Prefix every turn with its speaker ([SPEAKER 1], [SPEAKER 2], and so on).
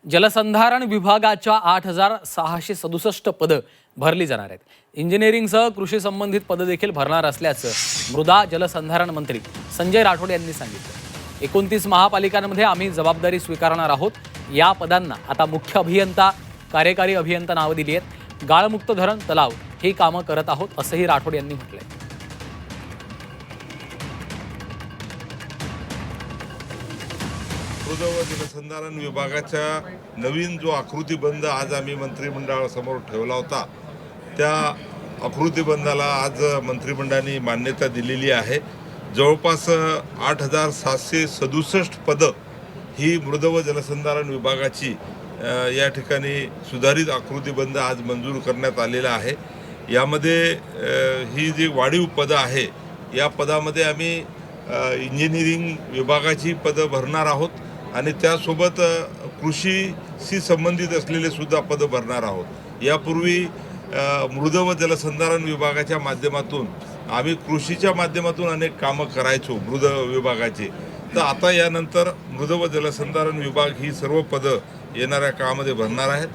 [SPEAKER 1] जलसंधारण विभागाच्या 8,667 पदं भरली जाणार आहेत। इंजिनिअरिंगसह कृषी संबंधित पदं देखील भरणार असल्याचं मृदा जलसंधारण मंत्री संजय राठोड यांनी सांगितलं। 29 महापालिकांमध्ये आम्ही जबाबदारी स्वीकारणार आहोत। या पदांना आता मुख्य अभियंता, कार्यकारी अभियंता नावं दिली आहेत। गाळमुक्त धरण, तलाव ही कामं करत आहोत असंही राठोड यांनी म्हटलंय।
[SPEAKER 2] मृदा व जलसंधारण विभागाच्या नवीन जो आकृतीबंध आज आम्ही मंत्रिमंडळासमोर ठेवला होता, त्या आकृतीबंधाला आज मंत्रिमंडळाने मान्यता दिलेली आहे। जवळपास 8,767 पदं ही मृदा व जलसंधारण विभागाची या ठिकाणी सुधारित आकृतीबंध आज मंजूर करण्यात आलेला आहे। यामध्ये ही जी वाढीव पदं आहे, या पदामध्ये आम्ही इंजिनिअरिंग विभागाची पदं भरणार आहोत आणि त्यासोबत कृषीशी संबंधित असलेले सुद्धा पदं भरणार आहोत। यापूर्वी मृदा व जलसंधारण विभागाच्या माध्यमातून आम्ही कृषीच्या माध्यमातून अनेक कामं करायचो मृदा विभागाचे, तर आता यानंतर मृदा व जलसंधारण विभाग ही सर्व पदं येणाऱ्या काळामध्ये भरणार आहेत।